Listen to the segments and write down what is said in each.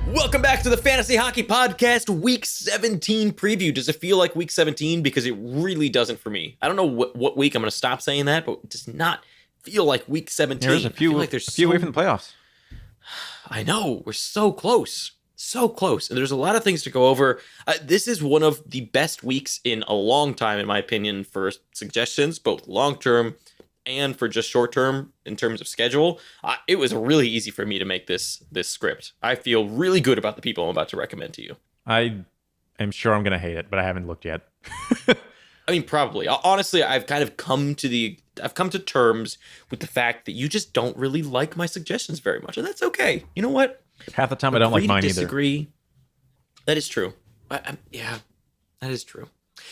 Welcome back to the Fantasy Hockey Podcast, Week 17 preview. Does it feel like Week 17? Because it really doesn't for me. I don't know what week I'm going to stop saying that, but it does not feel like Week 17. There's a few away from the playoffs. I know. We're so close. So close. And there's a lot of things to go over. This is one of the best weeks in a long time, in my opinion, for suggestions, both long-term and for just short-term in terms of schedule. It was really easy for me to make this script. I feel really good about the people I'm about to recommend to you. I am sure I'm going to hate it, but I haven't looked yet. I mean, probably. Honestly, I've kind of come to terms with the fact that you just don't really like my suggestions very much, and that's okay. You know what? Half the time I don't like mine disagree. Either. That is true. Yeah, that is true.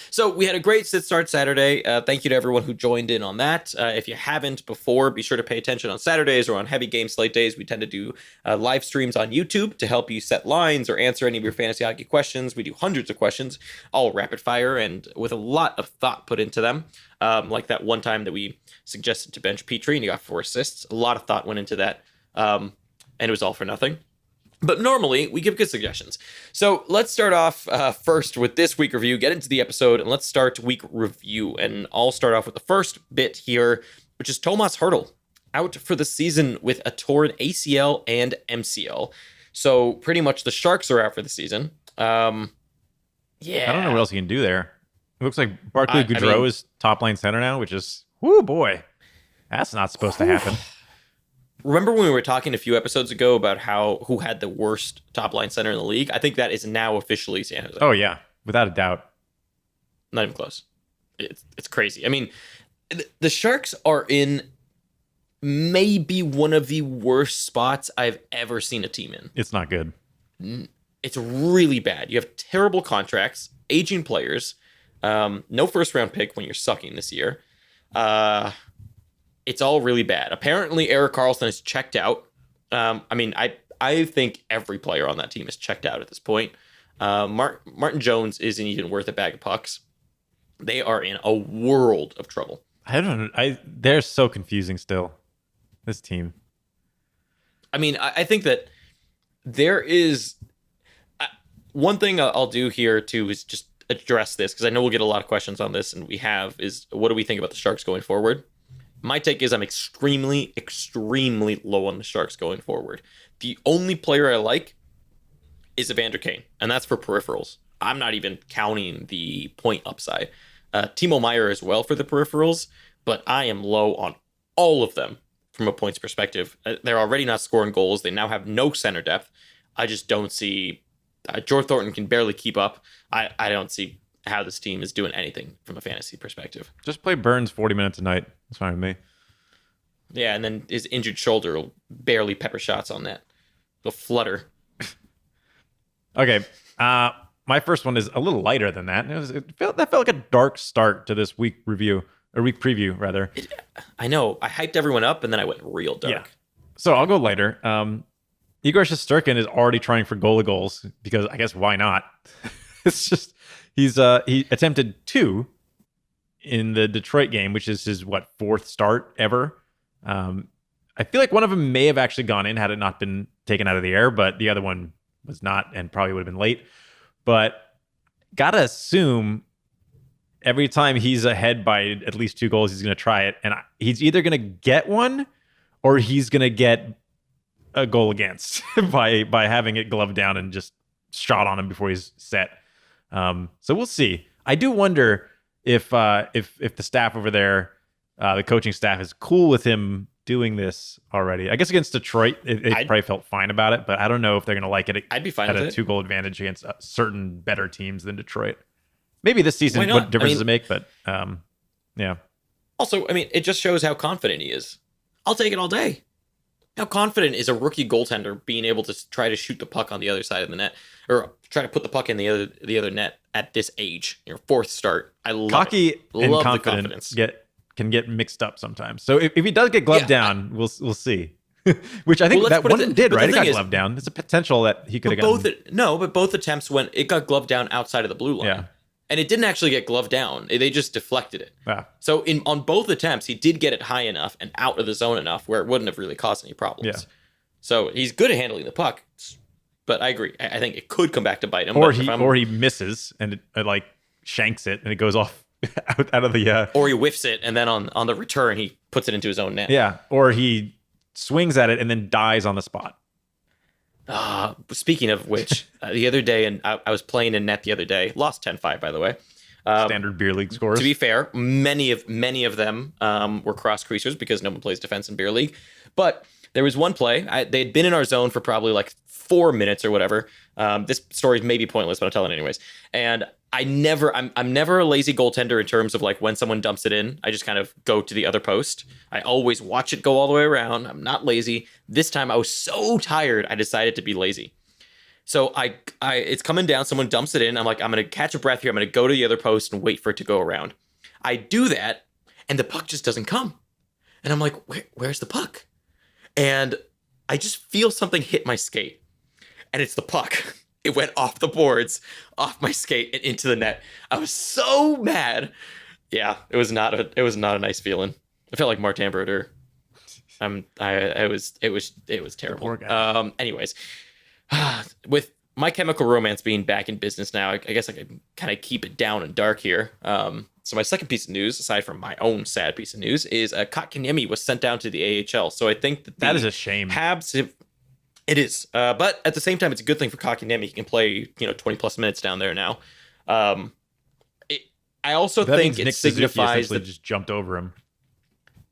So we had a great sit start Saturday. Thank you to everyone who joined in on that. If you haven't before, be sure to pay attention on Saturdays or on heavy game slate days. We tend to do live streams on YouTube to help you set lines or answer any of your fantasy hockey questions. We do hundreds of questions, all rapid fire and with a lot of thought put into them. Like that one time that we suggested to bench Petrie and he got 4 assists. A lot of thought went into that, and it was all for nothing. But normally, we give good suggestions. So let's start off first with this week review, get into the episode, and let's start week review. And I'll start off with the first bit here, which is Tomas Hertl, out for the season with a torn ACL and MCL. So pretty much the Sharks are out for the season. Yeah. I don't know what else he can do there. It looks like Barclay Goodrow is top line center now, which is, whoo boy, that's not supposed to happen. Remember when we were talking a few episodes ago about who had the worst top line center in the league? I think that is now officially San Jose. Oh yeah, without a doubt. Not even close. It's crazy. I mean, the Sharks are in maybe one of the worst spots I've ever seen a team in. It's not good. It's really bad. You have terrible contracts, aging players, no first round pick when you're sucking this year. It's all really bad. Apparently, Erik Karlsson is checked out. I think every player on that team is checked out at this point. Martin Jones isn't even worth a bag of pucks. They are in a world of trouble. I don't know. They're so confusing still, this team. I mean, I think that there is... one thing I'll do here, too, is just address this, because I know we'll get a lot of questions on this, and we have, is what do we think about the Sharks going forward? My take is I'm extremely, extremely low on the Sharks going forward. The only player I like is Evander Kane, and that's for peripherals. I'm not even counting the point upside. Timo Meier as well for the peripherals, but I am low on all of them from a points perspective. They're already not scoring goals. They now have no center depth. I just don't see... George Thornton can barely keep up. I don't see how this team is doing anything from a fantasy perspective. Just play Burns 40 minutes a night. That's fine with me. Yeah, and then his injured shoulder will barely pepper shots on that. It'll flutter. Okay. My first one is a little lighter than that. That felt like a dark start to this week review, or week preview, rather. I know. I hyped everyone up, and then I went real dark. Yeah. So I'll go lighter. Igor Shesterkin is already trying for goals because I guess why not? It's just he attempted 2 in the Detroit game, which is his 4th start ever. I feel like one of them may have actually gone in had it not been taken out of the air, but the other one was not and probably would have been late. But gotta assume every time he's ahead by at least 2 goals, he's going to try it. And he's either going to get one or he's going to get a goal against by having it gloved down and just shot on him before he's set. So we'll see. I do wonder if the staff over there, the coaching staff, is cool with him doing this already. I guess against Detroit, they probably felt fine about it, but I don't know if they're going to like it. I'd be fine at with a it. 2-goal advantage against certain better teams than Detroit. Maybe this season, what difference does it make? But yeah. Also, I mean, it just shows how confident he is. I'll take it all day. How confident is a rookie goaltender being able to try to shoot the puck on the other side of the net, or try to put the puck in the other net at this age? Your 4th start. I love cocky it. and Love confident the confidence. Can get mixed up sometimes. So if he does get gloved down, we'll see. Which I think that one did, right? It got gloved down. There's a potential that he could have gotten. But both attempts it got gloved down outside of the blue line. Yeah. And it didn't actually get gloved down. They just deflected it. Yeah. So on both attempts, he did get it high enough and out of the zone enough where it wouldn't have really caused any problems. Yeah. So he's good at handling the puck. It's But I agree. I think it could come back to bite him. Or But if I'm, he misses and it like shanks it and it goes off out of the or he whiffs it and then on the return he puts it into his own net. yeah, or he swings at it and then dies on the spot. Speaking of which, the other day, and I was playing in net the other day, lost 10-5, by the way. Standard beer league scores. To be fair, many of them were cross creasers because no one plays defense in beer league. But there was one play. They had been in our zone for probably like 4 minutes or whatever. This story may be pointless, but I'll tell it anyways. And I'm never a lazy goaltender in terms of like when someone dumps it in, I just kind of go to the other post. I always watch it go all the way around. I'm not lazy. This time I was so tired, I decided to be lazy. So I it's coming down. Someone dumps it in. I'm like, I'm gonna catch a breath here. I'm gonna go to the other post and wait for it to go around. I do that, and the puck just doesn't come. And I'm like, where's the puck? And I just feel something hit my skate, and it's the puck. It went off the boards, off my skate, and into the net. I was so mad. Yeah, it was not a nice feeling. I felt like Martin Brodeur. It was terrible. Anyways, with My Chemical Romance being back in business now, I guess I could kind of keep it down and dark here. So my second piece of news, aside from my own sad piece of news, is Kotkaniemi was sent down to the AHL. So I think that is a shame. Habs have. It is, but at the same time, it's a good thing for Kotkaniemi. He can play, 20 plus minutes down there now. I also that think means it Nick Suzuki signifies essentially that. just jumped over him.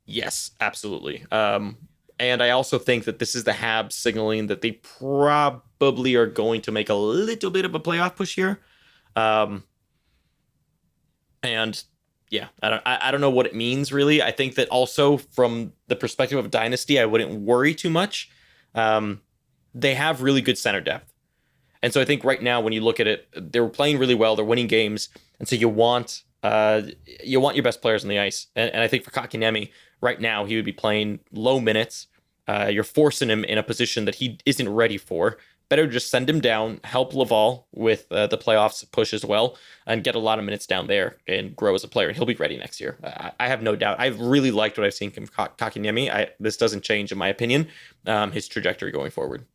Yes, absolutely. And I also think that this is the Habs signaling that they probably are going to make a little bit of a playoff push here. And yeah, I don't know what it means really. I think that also from the perspective of Dynasty, I wouldn't worry too much. They have really good center depth. And so I think right now when you look at it, they're playing really well, they're winning games, and so you want your best players on the ice. And I think for Kotkaniemi right now, he would be playing low minutes. You're forcing him in a position that he isn't ready for. Better just send him down, help Laval with the playoffs push as well, and get a lot of minutes down there and grow as a player. And he'll be ready next year. I have no doubt. I've really liked what I've seen from Kotkaniemi. This doesn't change, in my opinion, his trajectory going forward.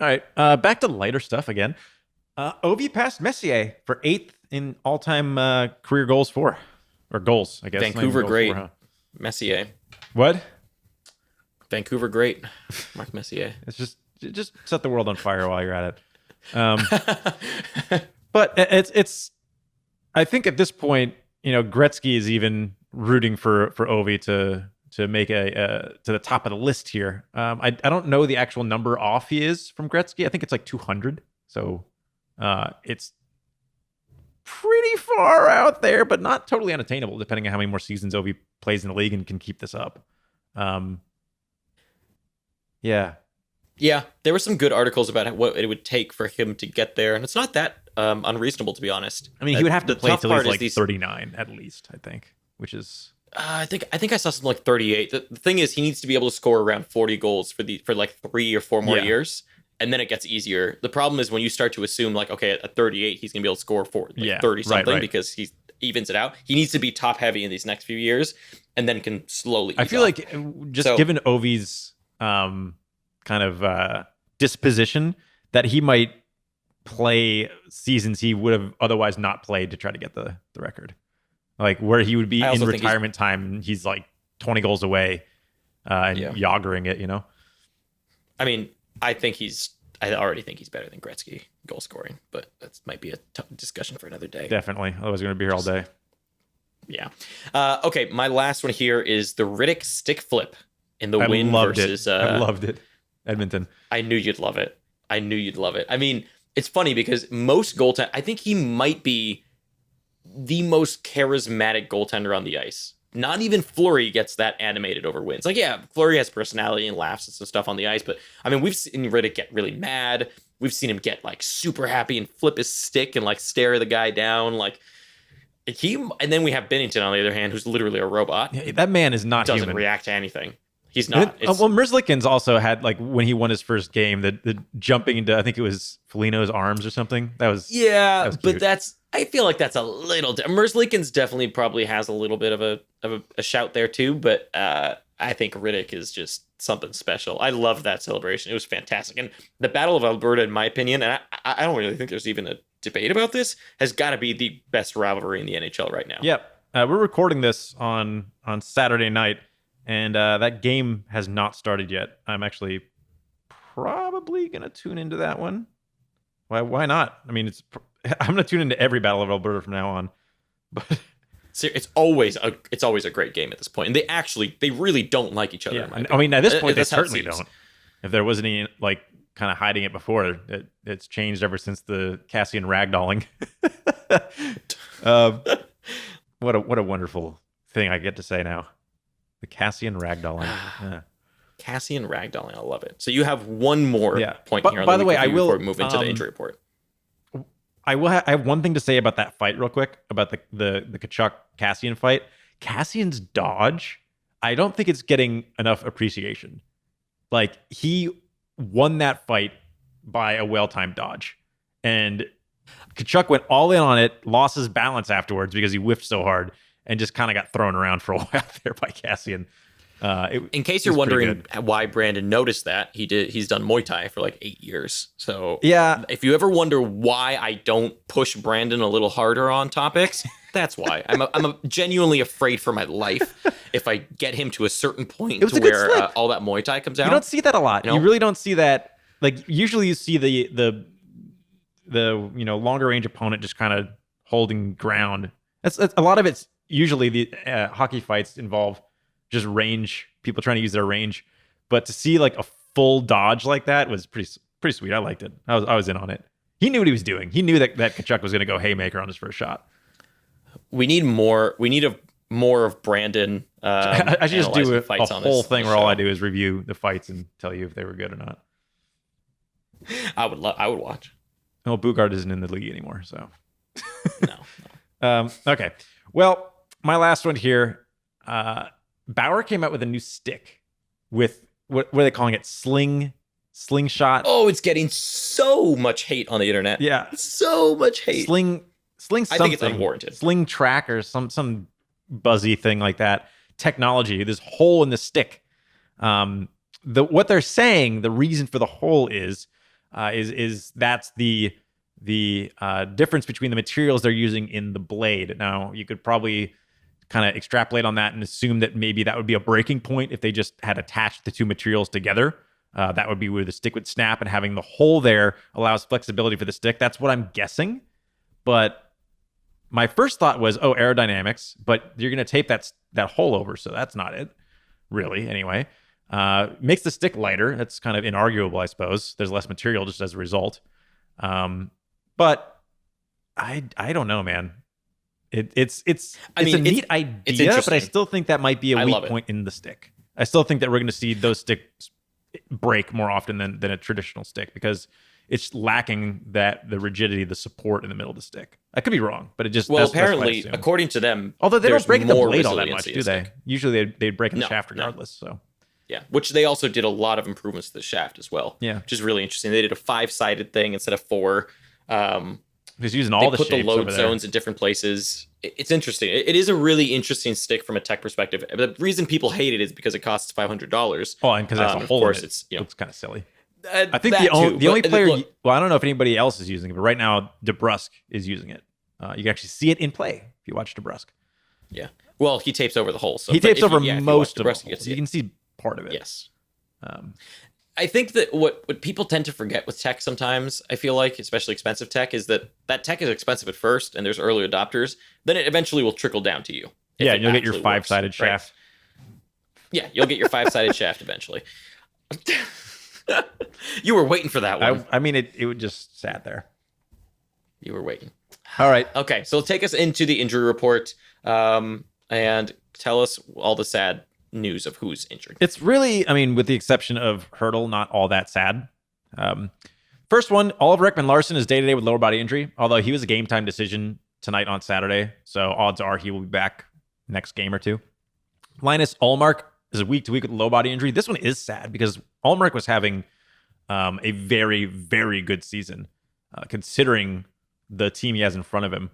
All right, back to lighter stuff again. Ovi passed Messier for 8th in all-time career goals for, or goals, I guess. Vancouver great, Messier. What? Vancouver great, Mark Messier. It's just set the world on fire while you're at it. But it's. I think at this point, Gretzky is even rooting for Ovi to make a to the top of the list here. I don't know the actual number off he is from Gretzky. I think it's like 200. So it's pretty far out there, but not totally unattainable, depending on how many more seasons Ovi plays in the league and can keep this up. Yeah. Yeah, there were some good articles about what it would take for him to get there, and it's not that unreasonable, to be honest. I mean, he would have to play till he's like these 39 at least, I think, which is. I think I saw something like 38. The thing is, he needs to be able to score around 40 goals for like 3 or 4 more years, and then it gets easier. The problem is when you start to assume like, okay, at 38 he's gonna be able to score for 30 something right. Because he evens it out. He needs to be top heavy in these next few years, and then can slowly. I feel like just given Ovi's kind of disposition, that he might play seasons he would have otherwise not played to try to get the record. Like where he would be in retirement time, he's like 20 goals away and Yagering it, I mean, I already think he's better than Gretzky goal scoring, but that might be a discussion for another day. Definitely. Otherwise, we're going to be here all day. Yeah. Okay, my last one here is the Riddick stick flip in the win versus... I loved it. Edmonton. I knew you'd love it. I mean, it's funny because most goaltenders... I think he might be the most charismatic goaltender on the ice. Not even Fleury gets that animated over wins. Like, yeah, Fleury has personality and laughs and some stuff on the ice, but I mean, we've seen Riddick get really mad. We've seen him get like super happy and flip his stick and like stare the guy down. Like and then we have Binnington on the other hand, who's literally a robot. Yeah, that man is not doesn't human. react to anything. He's not. Well, Merzlikins also had like when he won his first game, the jumping into I think it was Foligno's arms or something. That was but I feel like that's a little. Merzlikins definitely probably has a little bit of a shout there too, but I think Riddick is just something special. I loved that celebration. It was fantastic. And the Battle of Alberta, in my opinion, and I don't really think there's even a debate about this, has got to be the best rivalry in the NHL right now. Yep. We're recording this on Saturday night, and that game has not started yet. I'm actually probably going to tune into that one. Why not? I mean, I'm going to tune into every Battle of Alberta from now on. But it's always a great game at this point, and they really don't like each other. Yeah, I mean, at this point, they certainly don't. If there wasn't any like kind of hiding it before, it's changed ever since the Cassian ragdolling. What a wonderful thing I get to say now. The Cassian ragdolling. Yeah. Cassian ragdolling, I love it. So you have one more point here. By the way, I will before we move into the injury report. I have one thing to say about that fight real quick, about the Tkachuk Cassian fight. Cassian's dodge, I don't think it's getting enough appreciation. Like, he won that fight by a well-timed dodge. And Tkachuk went all in on it, lost his balance afterwards because he whiffed so hard, and just kind of got thrown around for a while there by Cassian. In case you're wondering why Brandon noticed that, he's done Muay Thai for like 8 years. So yeah, if you ever wonder why I don't push Brandon a little harder on topics, that's why. I'm genuinely afraid for my life if I get him to a certain point to where all that Muay Thai comes out. You don't see that a lot. You really don't see that. Like, usually you see the longer range opponent just kind of holding ground. That's a lot of it's usually the hockey fights involve just range, people trying to use their range. But to see like a full dodge like that was pretty sweet. I liked it. I was in on it. He knew what he was doing. He knew that Tkachuk was going to go haymaker on his first shot. We need more. We need more of Brandon. I should just do a whole thing where all I do is review the fights and tell you if they were good or not. I would watch. Well, Bugard isn't in the league anymore, so no. Okay. Well, my last one here. Bauer came out with a new stick with what are they calling it? Slingshot. Oh, it's getting so much hate on the internet. Yeah, so much hate. Sling. I think it's unwarranted. Sling track or some buzzy thing like that. Technology. This hole in the stick. What they're saying, the reason for the hole is that's the difference between the materials they're using in the blade. Now, you could probably kind of extrapolate on that and assume that maybe that would be a breaking point if they just had attached the two materials together. That would be where the stick would snap, and having the hole there allows flexibility for the stick. That's what I'm guessing. But my first thought was, aerodynamics, but you're going to tape that hole over, so that's not it, really, anyway. Makes the stick lighter. That's kind of inarguable, I suppose. There's less material just as a result. But I don't know, man. It's a neat idea, but I still think that might be a weak point in the stick. I still think that we're going to see those sticks break more often than a traditional stick because it's lacking the rigidity, the support in the middle of the stick. I could be wrong, but it just apparently, according to them, although they don't break in the blade all that much, do they? Usually they'd break in the shaft regardless. So yeah, which they also did a lot of improvements to the shaft as well. Yeah, which is really interesting. They did a 5-sided thing instead of 4. He's using all the shapes. They put the load zones in different places. It's interesting. It is a really interesting stick from a tech perspective. The reason people hate it is because it costs $500. Oh, and because that's a hole in it. It's kind of silly. I think the only player. Well, I don't know if anybody else is using it, but right now DeBrusk is using it. You can actually see it in play if you watch DeBrusk. Yeah. Well, he tapes over the hole. So he tapes over most of the hole. You can see part of it. Yes. I think that what people tend to forget with tech sometimes, I feel like, especially expensive tech, is that tech is expensive at first and there's early adopters. Then it eventually will trickle down to you. Yeah, you'll get your 5-sided shaft. Right? Yeah, you'll get your 5-sided shaft eventually. You were waiting for that one. I mean, it would just sat there. You were waiting. All right. Okay, so take us into the injury report and tell us all the sad news of who's injured. It's really, I mean, with the exception of Hurdle, not all that sad. First one, Oliver Ekman-Larsson is day-to-day with lower body injury, although he was a game-time decision tonight on Saturday, so odds are he will be back next game or two. Linus Ullmark is a week-to-week with low body injury. This one is sad because Ullmark was having a very, very good season, considering the team he has in front of him.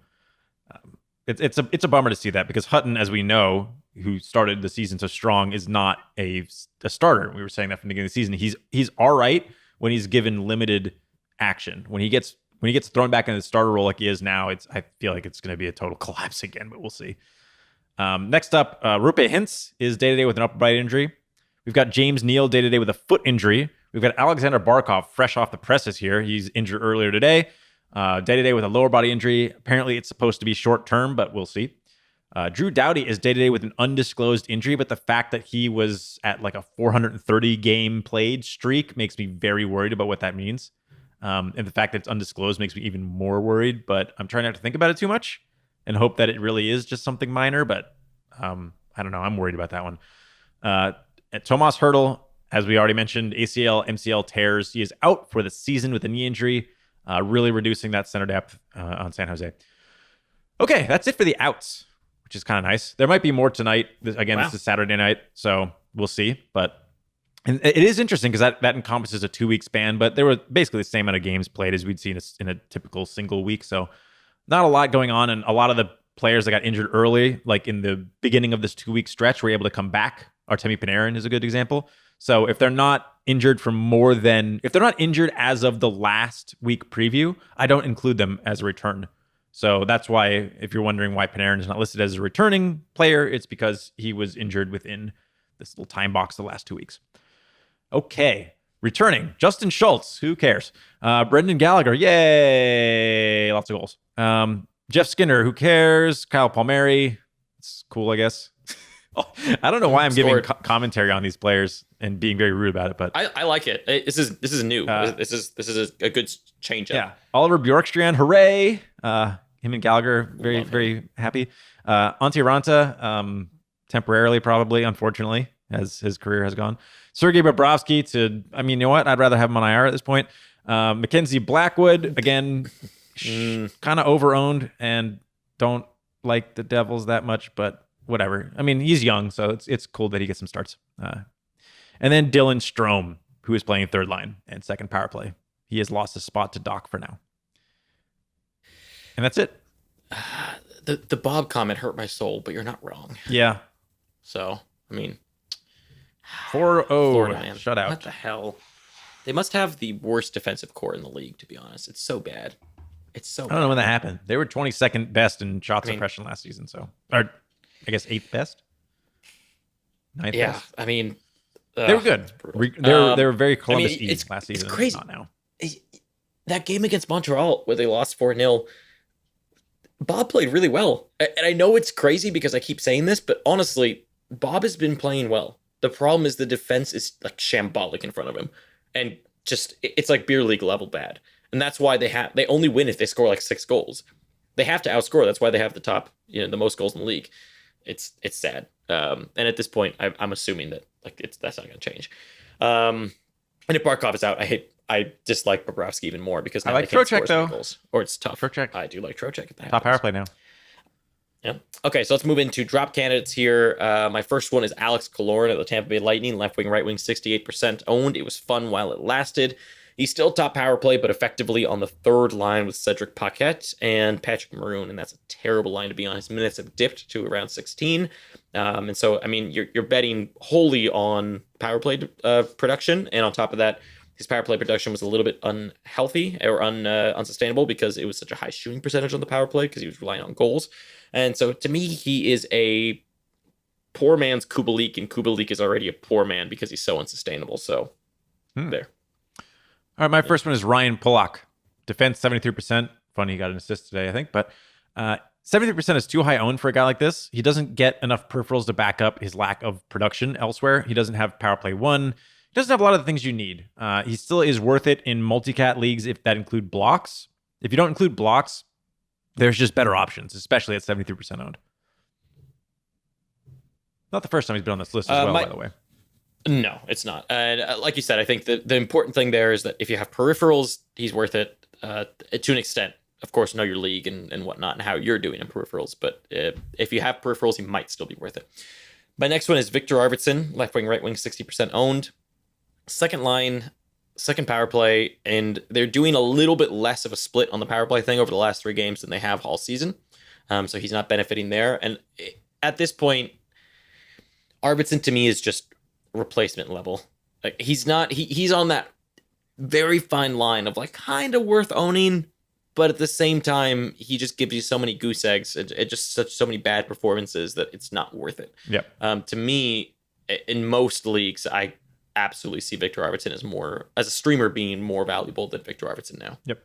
it's a bummer to see that, because Hutton, as we know, who started the season so strong, is not a starter. We were saying that from the beginning of the season. He's all right when he's given limited action. When he gets thrown back in the starter role like he is now, I feel like it's going to be a total collapse again, but we'll see. Next up, Rupe Hintz is day-to-day with an upper body injury. We've got James Neal day-to-day with a foot injury. We've got Alexander Barkov fresh off the presses here. He's injured earlier today. Day-to-day with a lower body injury. Apparently, it's supposed to be short-term, but we'll see. Drew Doughty is day-to-day with an undisclosed injury, but the fact that he was at like a 430 game played streak makes me very worried about what that means. And the fact that it's undisclosed makes me even more worried, but I'm trying not to think about it too much and hope that it really is just something minor, but I don't know. I'm worried about that one. Tomas Hertl, as we already mentioned, ACL, MCL tears. He is out for the season with a knee injury, really reducing that center depth on San Jose. Okay, that's it for the outs, which is kind of nice. There might be more tonight. Again, This is Saturday night, so we'll see. But and it is interesting because that encompasses a 2-week span, but there were basically the same amount of games played as we'd seen in a typical single week. So not a lot going on, and a lot of the players that got injured early, like in the beginning of this 2-week stretch, were able to come back. Artemi Panarin is a good example. So if they're not injured if they're not injured as of the last week preview, I don't include them as a return. So that's why, if you're wondering why Panarin is not listed as a returning player, it's because he was injured within this little time box the last 2 weeks. Okay, returning, Justin Schultz, who cares? Brendan Gallagher, yay, lots of goals. Jeff Skinner, who cares? Kyle Palmieri, it's cool, I guess. I don't know why I'm giving commentary on these players and being very rude about it, but I like it. This is new. This is a good change up. Yeah, Oliver Bjorkstrand, hooray! Him and Gallagher, very happy. Antti Ranta, temporarily, probably, unfortunately, as his career has gone. Sergei Bobrovsky you know what? I'd rather have him on IR at this point. Mackenzie Blackwood, again, kind of over-owned and don't like the Devils that much, but whatever. I mean, he's young, so it's cool that he gets some starts. And then Dylan Strome, who is playing third line and second power play. He has lost his spot to Doc for now. And that's it. The Bob comment hurt my soul, but you're not wrong. Yeah. So, I mean... 4-0 Florida, man. shutout. What the hell? They must have the worst defensive core in the league, to be honest. It's so bad. I don't know when that happened. They were 22nd best in shot suppression last season, or I guess 8th best? 9th best? I mean... they were good. They were very Columbus-y last season. It's crazy. Not now. That game against Montreal, where they lost 4-0, Bob played really well. And I know it's crazy because I keep saying this, but honestly, Bob has been playing well. The problem is the defense is like shambolic in front of him. And just, it's like beer league level bad. And that's why they only win if they score like 6 goals. They have to outscore. That's why they have the top, the most goals in the league. It's sad. And at this point, I'm assuming that that's not going to change. And if Barkov is out, I dislike Bobrovsky even more because now I like they can't Trocheck, score though. goals. Or it's tough. Trocheck. I do like Trocheck. Top power play now. Yeah. Okay, so let's move into drop candidates here. My first one is Alex Killorn at the Tampa Bay Lightning. Left wing, right wing, 68% owned. It was fun while it lasted. He's still top power play, but effectively on the third line with Cedric Paquette and Patrick Maroon, and that's a terrible line to be on. His minutes have dipped to around 16. And so, I mean, you're betting wholly on power play production, and on top of that, his power play production was a little bit unhealthy or unsustainable because it was such a high shooting percentage on the power play because he was relying on goals. And so to me, he is a poor man's Kubalik, and Kubalik is already a poor man because he's so unsustainable. So there. All right, my first one is Ryan Pulock. Defense, 73%. Funny, he got an assist today, I think. But 73% is too high owned for a guy like this. He doesn't get enough peripherals to back up his lack of production elsewhere. He doesn't have power play 1. He doesn't have a lot of the things you need. He still is worth it in multi-cat leagues if that include blocks. If you don't include blocks, there's just better options, especially at 73% owned. Not the first time he's been on this list as well, by the way. No, it's not. And like you said, I think the important thing there is that if you have peripherals, he's worth it to an extent. Of course, know your league and whatnot and how you're doing in peripherals. But if you have peripherals, he might still be worth it. My next one is Victor Arvidsson, left wing, right wing, 60% owned. Second line, second power play, and they're doing a little bit less of a split on the power play thing over the last 3 games than they have all season. So he's not benefiting there. And at this point, Arvidsson to me is just replacement level. Like he's not. He's on that very fine line of like kind of worth owning, but at the same time, he just gives you so many goose eggs and it just so many bad performances that it's not worth it. Yep. To me, in most leagues, I absolutely see Victor Arvidsson as a streamer being more valuable than Victor Arvidsson now. Yep.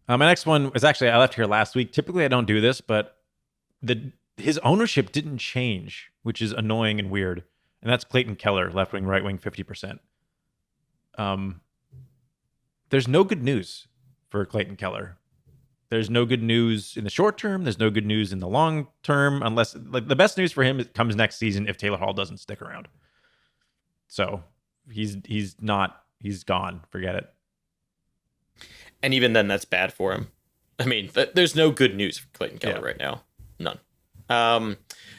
My next one was actually I left here last week. Typically, I don't do this, but his ownership didn't change, which is annoying and weird. And that's Clayton Keller, left wing, right wing, 50%. There's no good news for Clayton Keller. There's no good news in the short term. There's no good news in the long term, unless like the best news for him comes next season if Taylor Hall doesn't stick around. So he's gone. Forget it. And even then, that's bad for him. I mean, there's no good news for Clayton Keller right now. None.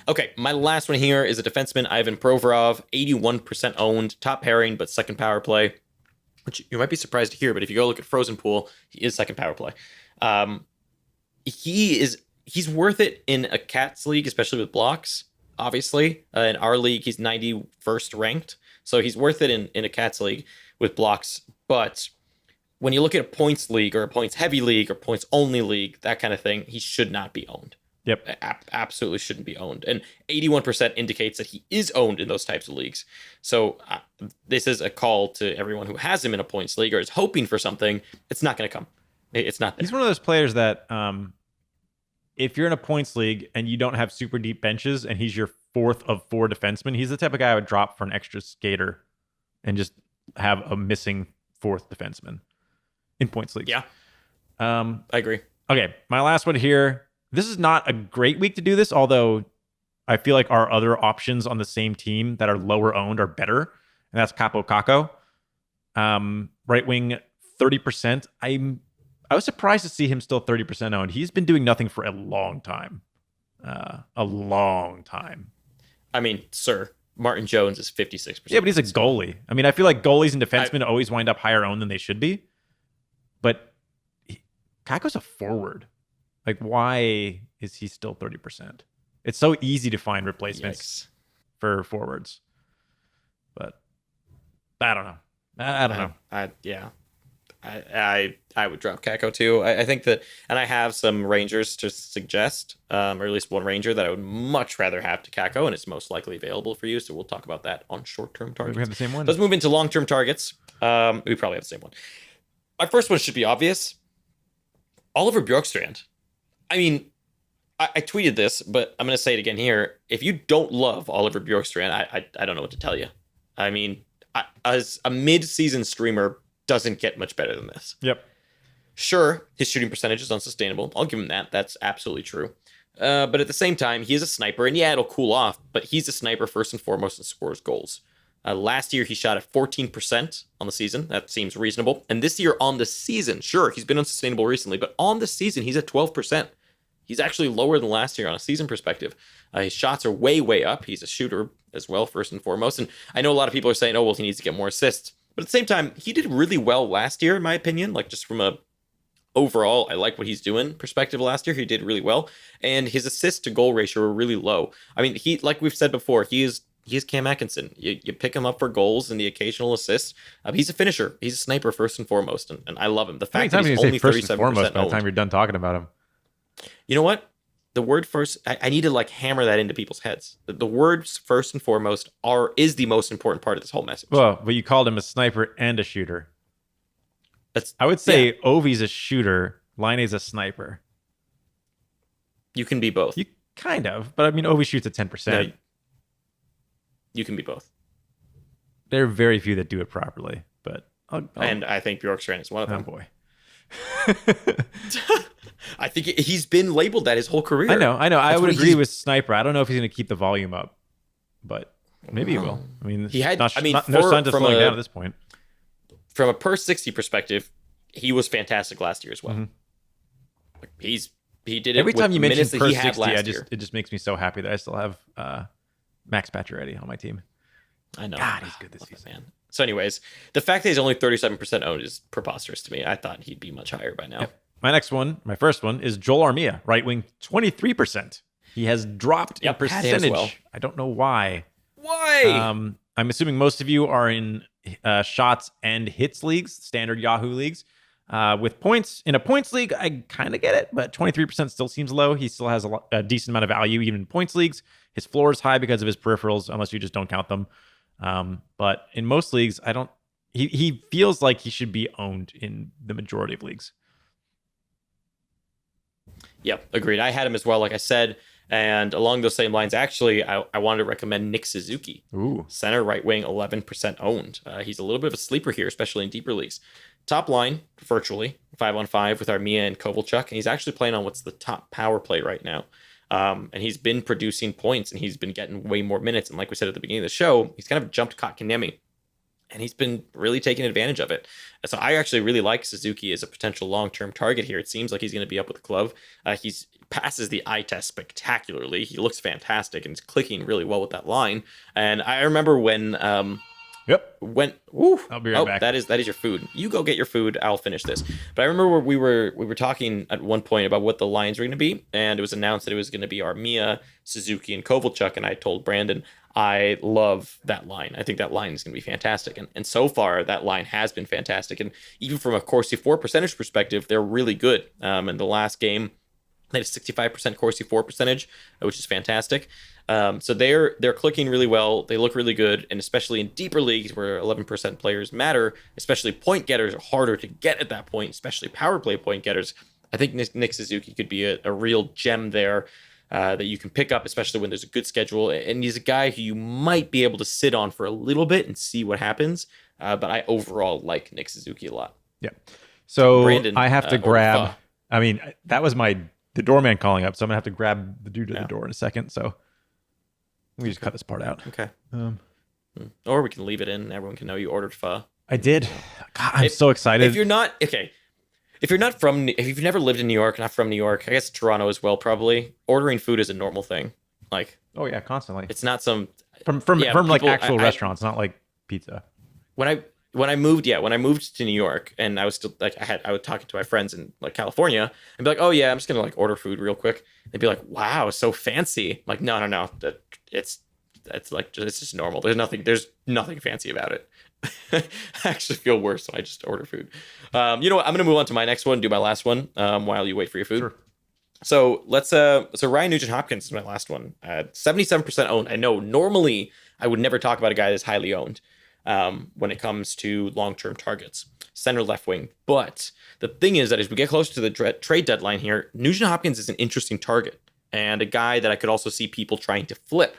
Okay, my last one here is a defenseman, Ivan Provorov, 81% owned, top pairing, but second power play, which you might be surprised to hear, but if you go look at Frozen Pool, he is second power play. He's worth it in a Cats league, especially with blocks, obviously. In our league, he's 91st ranked, so he's worth it in a Cats league with blocks, but when you look at a points league or a points heavy league or points only league, that kind of thing, he should not be owned. Yep. Absolutely shouldn't be owned. And 81% indicates that he is owned in those types of leagues. So this is a call to everyone who has him in a points league or is hoping for something. It's not going to come. It's not there. He's one of those players that if you're in a points league and you don't have super deep benches and he's your fourth of four defensemen, he's the type of guy I would drop for an extra skater and just have a missing fourth defenseman in points leagues. Yeah. I agree. Okay. My last one here. This is not a great week to do this, although I feel like our other options on the same team that are lower owned are better. And that's Capo Caco. Right wing, 30%. I was surprised to see him still 30% owned. He's been doing nothing for a long time. A long time. I mean, sir, Martin Jones is 56%. Yeah, but he's a goalie. I mean, I feel like goalies and defensemen always wind up higher owned than they should be. But Caco's a forward. Like, why is he still 30%? It's so easy to find replacements for forwards. But I don't know. I don't know. I would drop Kako too. I think that, and I have some Rangers to suggest, or at least one Ranger that I would much rather have to Kako, and it's most likely available for you. So we'll talk about that on short-term targets. We have the same one. Let's move into long-term targets. We probably have the same one. My first one should be obvious. Oliver Bjorkstrand. I mean, I tweeted this, but I'm going to say it again here. If you don't love Oliver Bjorkstrand, I don't know what to tell you. I mean, as a mid-season streamer, doesn't get much better than this. Yep. Sure, his shooting percentage is unsustainable. I'll give him that. That's absolutely true. But at the same time, he is a sniper, and yeah, it'll cool off, but he's a sniper first and foremost and scores goals. Last year, he shot at 14% on the season. That seems reasonable. And this year on the season, sure, he's been unsustainable recently, but on the season, he's at 12%. He's actually lower than last year on a season perspective. His shots are way, way up. He's a shooter as well, first and foremost. And I know a lot of people are saying, oh, well, he needs to get more assists. But at the same time, he did really well last year, in my opinion. Like, just from a overall, I like what he's doing perspective last year. He did really well. And his assist to goal ratio were really low. I mean, he, like we've said before, he is Cam Atkinson. You pick him up for goals and the occasional assists. He's a finisher. He's a sniper first and foremost, and I love him. The fact that he's only 37% by the time you're done talking about him. You know what? The word first, I need to like hammer that into people's heads. The words first and foremost is the most important part of this whole message. Well, but you called him a sniper and a shooter. I would say Ovi's a shooter, Laine's a sniper. You can be both. You kind of, but I mean, Ovi shoots at 10%. No, you can be both. There are very few that do it properly, but and I think Bjorkstrand is one of them. Oh boy. I think he's been labeled that his whole career. I know. I would agree with sniper. I don't know if he's going to keep the volume up, but maybe he will. I mean, no signs of slowing down at this point. From a per 60 perspective, he was fantastic last year as well. Mm-hmm. He did it every time you mention per 60. It just makes me so happy that I still have Max Pacioretty on my team. I know. God, he's good this season, man. So, anyways, the fact that he's only 37% owned is preposterous to me. I thought he'd be much higher by now. Yep. My first one is Joel Armia, right wing, 23%. He has dropped in Yep, had him as percentage. well. I don't know why. Why? I'm assuming most of you are in shots and hits leagues, standard Yahoo leagues. With points in a points league, I kind of get it, but 23% still seems low. He still has a decent amount of value even in points leagues. His floor is high because of his peripherals, unless you just don't count them. But in most leagues, I don't. He feels like he should be owned in the majority of leagues. Yep, agreed. I had him as well, like I said. And along those same lines, actually, I wanted to recommend Nick Suzuki. Ooh. Center, right wing, 11% owned. He's a little bit of a sleeper here, especially in deeper leagues. Top line, virtually, 5-on-5 with Armia and Kovalchuk. And he's actually playing on what's the top power play right now. And he's been producing points, and he's been getting way more minutes. And like we said at the beginning of the show, he's kind of jumped Kotkaniemi, and he's been really taking advantage of it. So I actually really like Suzuki as a potential long-term target here. It seems like he's going to be up with the glove. He's passes the eye test spectacularly. He looks fantastic, and he's clicking really well with that line. And I remember when Yep. Ooh, I'll be right back. that is your food. You go get your food. I'll finish this. But I remember we were talking at one point about what the lines were going to be, and it was announced that it was going to be Armia, Suzuki, and Kovalchuk. And I told Brandon I love that line. I think that line is going to be fantastic. And so far that line has been fantastic. And even from a Corsi 4 percentage perspective, they're really good. In the last game, they had a 65% Corsi 4 percentage, which is fantastic. So they're clicking really well. They look really good, and especially in deeper leagues where 11% players matter, especially point getters are harder to get at that point, especially power play point getters. I think Nick Suzuki could be a real gem there that you can pick up, especially when there's a good schedule. And he's a guy who you might be able to sit on for a little bit and see what happens. But I overall like Nick Suzuki a lot. Yeah. So Brandon, I have to or grab. Pho. I mean, that was the doorman calling up, so I'm gonna have to grab the dude at Yeah. the door in a second. So we just cut this part out. Okay. Um, Or we can leave it in. Everyone can know you ordered pho. I did. God, I'm so excited. If you're not okay, if you've never lived in New York, not from New York, I guess Toronto as well, probably ordering food is a normal thing. Like, oh yeah, constantly it's not some from yeah, like people- actual restaurants, not like pizza. when I moved to New York, and I was still like I would talking to my friends in like California and be like, oh yeah, I'm just gonna like order food real quick. They'd be like, wow, so fancy. I'm like, no, it's like it's just normal. There's nothing fancy about it. I actually feel worse when I just order food. You know what? I'm gonna move on to my next one, do my last one while you wait for your food. Sure. So so Ryan Nugent-Hopkins is my last one. 77% owned. I know normally I would never talk about a guy that's highly owned when it comes to long-term targets, center, left wing. But the thing is that as we get closer to the trade deadline here, Nugent-Hopkins is an interesting target and a guy that I could also see people trying to flip.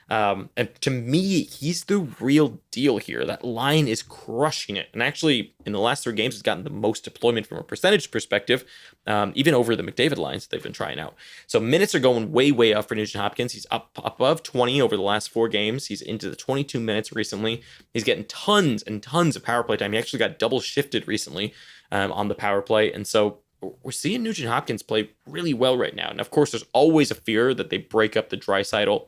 And to me, he's the real deal here. That line is crushing it. And actually, in the last 3 games, has gotten the most deployment from a percentage perspective, even over the McDavid lines that they've been trying out. So minutes are going way, way up for Nugent-Hopkins. He's up above 20 over the last 4 games. He's into the 22 minutes recently. He's getting tons and tons of power play time. He actually got double shifted recently on the power play. And so we're seeing Nugent-Hopkins play really well right now. And of course, there's always a fear that they break up the Draisaitl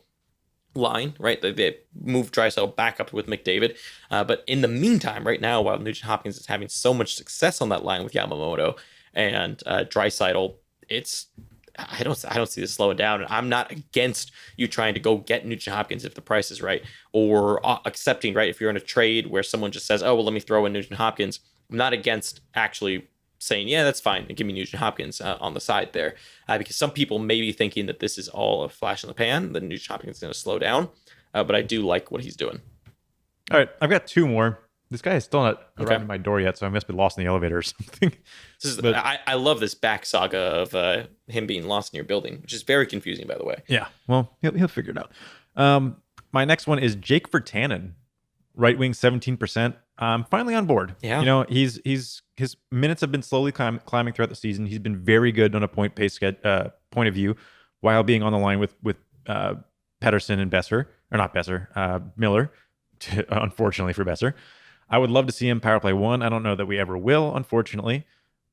line, right? They move Draisaitl back up with McDavid. But in the meantime, right now, while Nugent-Hopkins is having so much success on that line with Yamamoto and Draisaitl, I don't see this slowing down. And I'm not against you trying to go get Nugent-Hopkins if the price is right, or accepting, right? If you're in a trade where someone just says, oh, well, let me throw in Nugent-Hopkins. I'm not against actually saying, yeah, that's fine, and give me Nugent-Hopkins on the side there. Because some people may be thinking that this is all a flash in the pan, that Nugent-Hopkins is going to slow down. But I do like what he's doing. All right, I've got 2 more. This guy is still not Okay. arrived at my door yet, so I must be lost in the elevator or something. I love this back saga of him being lost in your building, which is very confusing, by the way. Yeah, well, he'll figure it out. My next one is Jake Virtanen, right wing, 17%. I'm finally on board. Yeah. You know, his minutes have been slowly climbing throughout the season. He's been very good on a point point of view, while being on the line with Pettersson and Besser, or not Besser, Miller. Unfortunately for Besser, I would love to see him power play 1. I don't know that we ever will, unfortunately,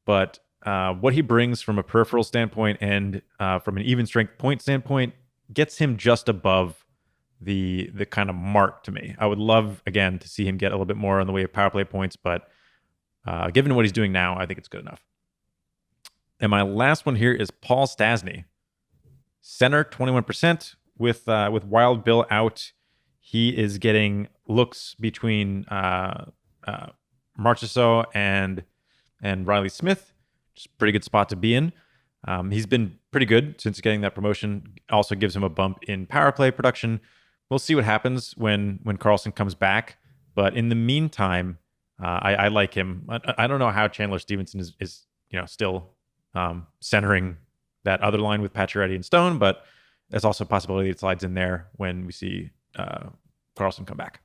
but what he brings from a peripheral standpoint and from an even strength point standpoint gets him just above the kind of mark to me. I would love, again, to see him get a little bit more in the way of power play points, but given what he's doing now, I think it's good enough. And my last one here is Paul Stasny. Center, 21%. With Wild Bill out, he is getting looks between Marchessault and Riley Smith. Just a pretty good spot to be in. He's been pretty good since getting that promotion. Also gives him a bump in power play production. We'll see what happens when Carlson comes back. But in the meantime, I like him. I don't know how Chandler Stevenson is still centering that other line with Pacioretty and Stone, but there's also a possibility it slides in there when we see Carlson come back.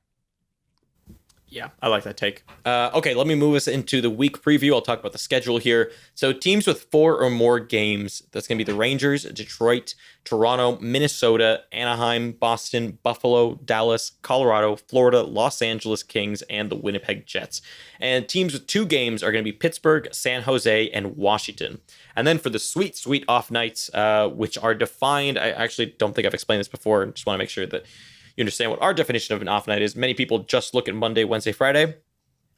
Yeah, I like that take. Okay, let me move us into the week preview. I'll talk about the schedule here. So teams with 4 or more games, that's going to be the Rangers, Detroit, Toronto, Minnesota, Anaheim, Boston, Buffalo, Dallas, Colorado, Florida, Los Angeles Kings, and the Winnipeg Jets. And teams with 2 games are going to be Pittsburgh, San Jose, and Washington. And then for the sweet, sweet off nights, which are defined, I actually don't think I've explained this before. Just want to make sure that you understand what our definition of an off night is. Many people just look at Monday, Wednesday, Friday,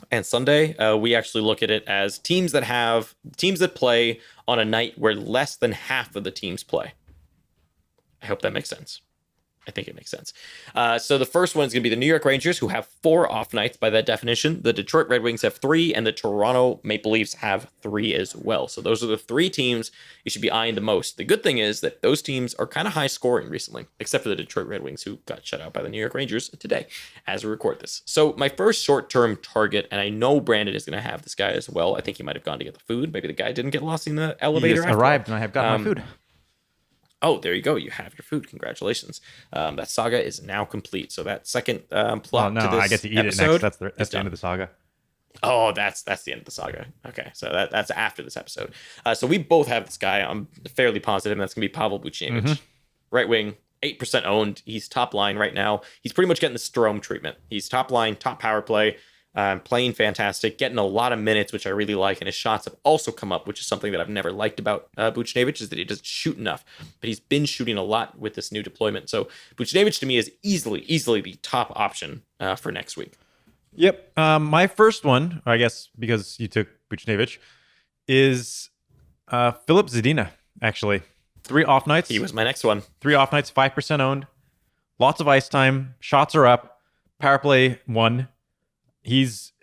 and Sunday. We actually look at it as teams that play on a night where less than half of the teams play. I hope that makes sense. I think it makes sense. So the first one is going to be the New York Rangers, who have 4 off nights by that definition. The Detroit Red Wings have 3, and the Toronto Maple Leafs have 3 as well. So those are the 3 teams you should be eyeing the most. The good thing is that those teams are kind of high scoring recently, except for the Detroit Red Wings, who got shut out by the New York Rangers today as we record this. So my first short-term target, and I know Brandon is going to have this guy as well. I think he might have gone to get the food. Maybe the guy didn't get lost in the elevator. He just arrived, and I have got my food. Oh, there you go. You have your food. Congratulations. That saga is now complete. So that second plot to this I get to eat it next. That's the end of the saga. Oh, that's the end of the saga. Okay, so that's after this episode. So we both have this guy. I'm fairly positive, and that's going to be Pavel Buchnevich. Mm-hmm. Right wing, 8% owned. He's top line right now. He's pretty much getting the Strome treatment. He's top line, top power play. Playing fantastic, getting a lot of minutes, which I really like, and his shots have also come up, which is something that I've never liked about Buchnevich, is that he doesn't shoot enough, but he's been shooting a lot with this new deployment. So Buchnevich to me is easily the top option for next week. Yep. My first one, I guess because you took Buchnevich, is Philip Zadina, actually. 3 off nights. He was my next one. 3 off nights, 5% owned. Lots of ice time. Shots are up. Power play 1. He's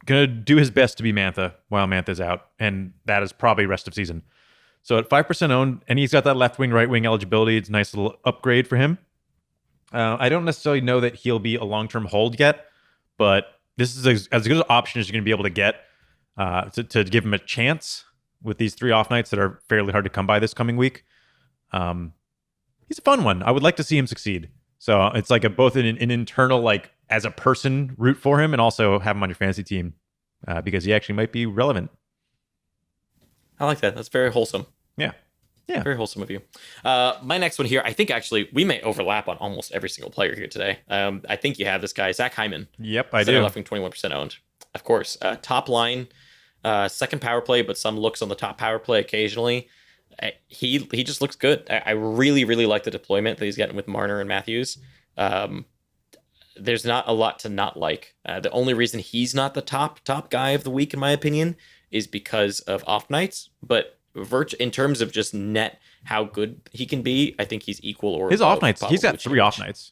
going to do his best to be Mantha while Mantha's out, and that is probably rest of season. So at 5% owned, and he's got that left wing, right wing eligibility. It's a nice little upgrade for him. I don't necessarily know that he'll be a long-term hold yet, but this is as good an option as you're going to be able to get to give him a chance with these 3 off nights that are fairly hard to come by this coming week. He's a fun one. I would like to see him succeed. So it's like both an internal, like, as a person, root for him, and also have him on your fantasy team because he actually might be relevant. I like that. That's very wholesome. Yeah. Very wholesome of you. My next one here, I think actually we may overlap on almost every single player here today. I think you have this guy, Zach Hyman. Yep, I do. Left wing, 21% owned. Of course. Top line, second power play, but some looks on the top power play occasionally. He just looks good. I really, really like the deployment that he's getting with Marner and Matthews. There's not a lot to not like. The only reason he's not the top guy of the week, in my opinion, is because of off nights. But in terms of just net how good he can be, I think he's equal or his off nights. He's got 3 off nights.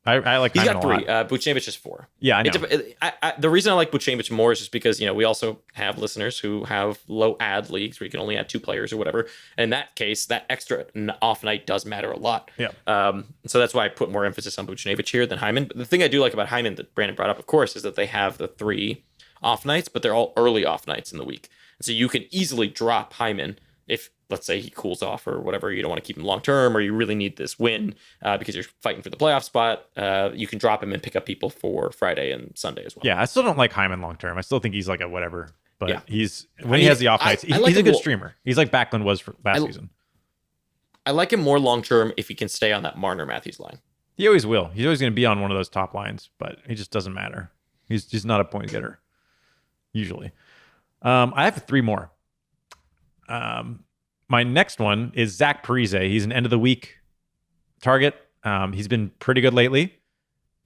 I like. He's got 3. Buchnevich is 4. Yeah, I know. The reason I like Buchnevich more is just because we also have listeners who have low ad leagues where you can only add 2 players or whatever. And in that case, that extra off night does matter a lot. Yeah. So that's why I put more emphasis on Buchnevich here than Hyman. But the thing I do like about Hyman that Brandon brought up, of course, is that they have the 3 off nights, but they're all early off nights in the week. And so you can easily drop Hyman if, let's say, he cools off or whatever, you don't want to keep him long term, or you really need this win because you're fighting for the playoff spot. You can drop him and pick up people for Friday and Sunday as well. Yeah, I still don't like Hyman long term. I still think he's like a whatever. But yeah, he has the off nights, he's a good streamer. He's like Backlund was for last season. I like him more long term if he can stay on that Marner Matthews line. He always will. He's always going to be on one of those top lines, but he just doesn't matter. He's just not a point getter usually. I have 3 more. My next one is Zach Parise. He's an end of the week target. He's been pretty good lately,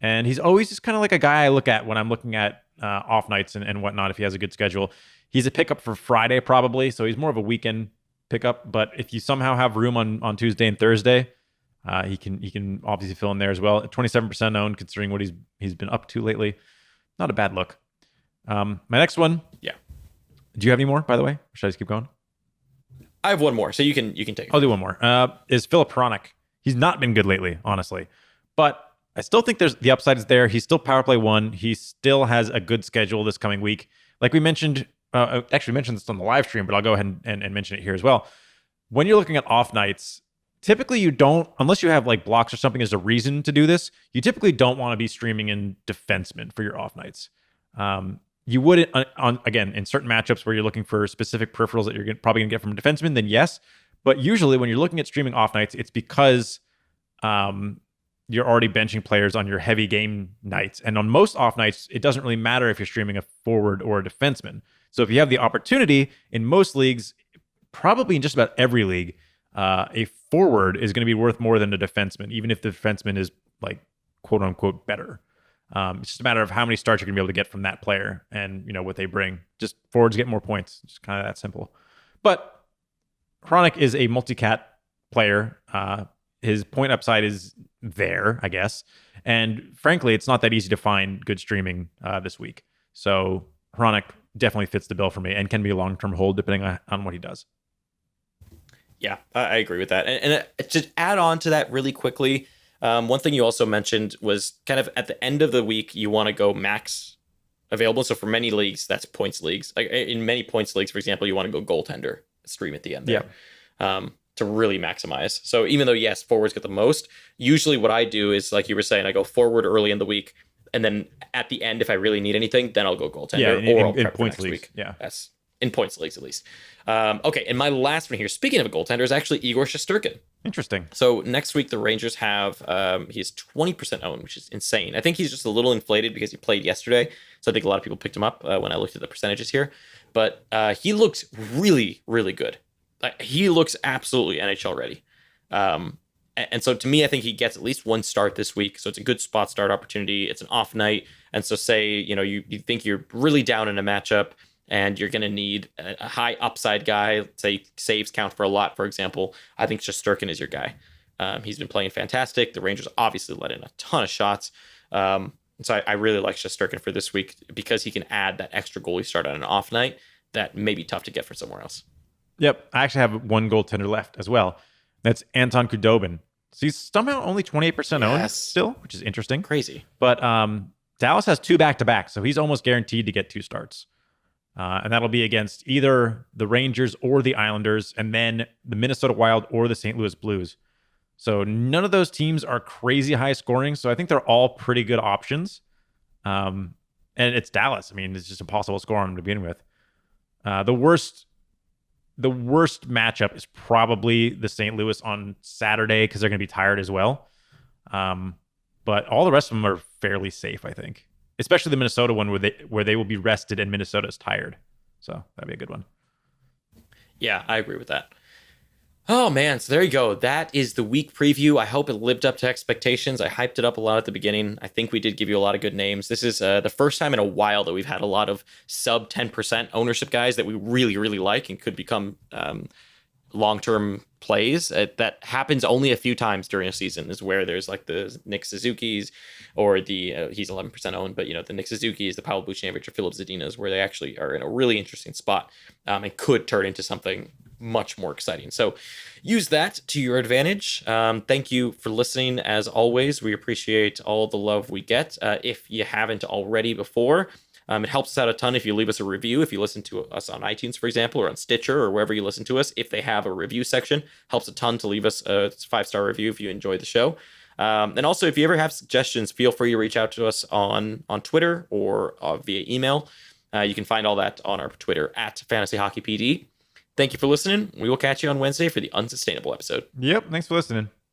and he's always just kind of like a guy I look at when I'm looking at off nights and whatnot. If he has a good schedule, he's a pickup for Friday probably, so he's more of a weekend pickup. But if you somehow have room on Tuesday and Thursday, he can obviously fill in there as well. At 27% owned, considering what he's been up to lately, not a bad look. My next one. Yeah. Do you have any more, by the way? Or should I just keep going? I have one more, so you can take it. I'll do one more. Is Philip Hronik. He's not been good lately, honestly. But I still think there's the upside is there. He's still power play one. He still has a good schedule this coming week. Like we mentioned, actually mentioned this on the live stream, but I'll go ahead and mention it here as well. When you're looking at off nights, typically you don't, unless you have like blocks or something as a reason to do this, you typically don't want to be streaming in defensemen for your off nights. You would again in certain matchups where you're looking for specific peripherals that you're probably going to get from a defenseman, then yes. But usually when you're looking at streaming off nights, it's because you're already benching players on your heavy game nights. And on most off nights, it doesn't really matter if you're streaming a forward or a defenseman. So if you have the opportunity in most leagues, probably in just about every league, a forward is going to be worth more than a defenseman, even if the defenseman is like quote unquote better. It's just a matter of how many starts you're going to be able to get from that player and, what they bring. Just forwards get more points. Just kind of that simple. But Hronik is a multi-cat player. His point upside is there, I guess. And frankly, it's not that easy to find good streaming this week. So Hronik definitely fits the bill for me and can be a long-term hold depending on what he does. Yeah, I agree with that. And to add on to that really quickly, one thing you also mentioned was kind of at the end of the week, you want to go max available. So for many leagues, that's points leagues. Like in many points leagues, for example, you want to go goaltender stream at the end there. Yeah. To really maximize. So even though, yes, forwards get the most, usually what I do is, like you were saying, I go forward early in the week. And then at the end, if I really need anything, then I'll go goaltender. Yeah, or I'll in prep points for next leagues. week. Yeah. That's in points leagues, at least. Okay, and my last one here, speaking of a goaltender, is actually Igor Shesterkin. Interesting. So next week, the Rangers have, he's 20% owned, which is insane. I think he's just a little inflated because he played yesterday. So I think a lot of people picked him up when I looked at the percentages here. But he looks really, really good. He looks absolutely NHL ready. And so to me, I think he gets at least one start this week. So it's a good spot start opportunity. It's an off night. And so say, you think you're really down in a matchup and you're going to need a high upside guy, say saves count for a lot, for example. I think Shesterkin is your guy. He's been playing fantastic. The Rangers obviously let in a ton of shots. So I really like Shesterkin for this week because he can add that extra goalie start on an off night that may be tough to get for somewhere else. Yep. I actually have one goaltender left as well. That's Anton Khudobin. So he's somehow only 28% owned still, which is interesting. Crazy. But Dallas has 2 back-to-back, so he's almost guaranteed to get 2 starts. And that'll be against either the Rangers or the Islanders, and then the Minnesota Wild or the St. Louis Blues. So none of those teams are crazy high scoring, so I think they're all pretty good options. And it's Dallas. I mean, it's just impossible to score on them to begin with. The worst matchup is probably the St. Louis on Saturday because they're going to be tired as well. But all the rest of them are fairly safe, I think. Especially the Minnesota one where they will be rested and Minnesota's tired. So that'd be a good one. Yeah, I agree with that. Oh, man. So there you go. That is the week preview. I hope it lived up to expectations. I hyped it up a lot at the beginning. I think we did give you a lot of good names. This is the first time in a while that we've had a lot of sub 10% ownership guys that we really, really like and could become long-term plays. That happens only a few times during a season, is where there's like the Nick Suzuki's or the he's 11% owned, but the Nick Suzuki's, the Pavel Buchnevich or Philip Zadina's, where they actually are in a really interesting spot and could turn into something much more exciting. So use that to your advantage. Thank you for listening. As always, we appreciate all the love we get. If you haven't already before, it helps us out a ton if you leave us a review. If you listen to us on iTunes, for example, or on Stitcher or wherever you listen to us, if they have a review section, helps a ton to leave us a 5-star review if you enjoy the show. And also, if you ever have suggestions, feel free to reach out to us on Twitter or via email. You can find all that on our Twitter at FantasyHockeyPD. Thank you for listening. We will catch you on Wednesday for the Unsustainable episode. Yep. Thanks for listening.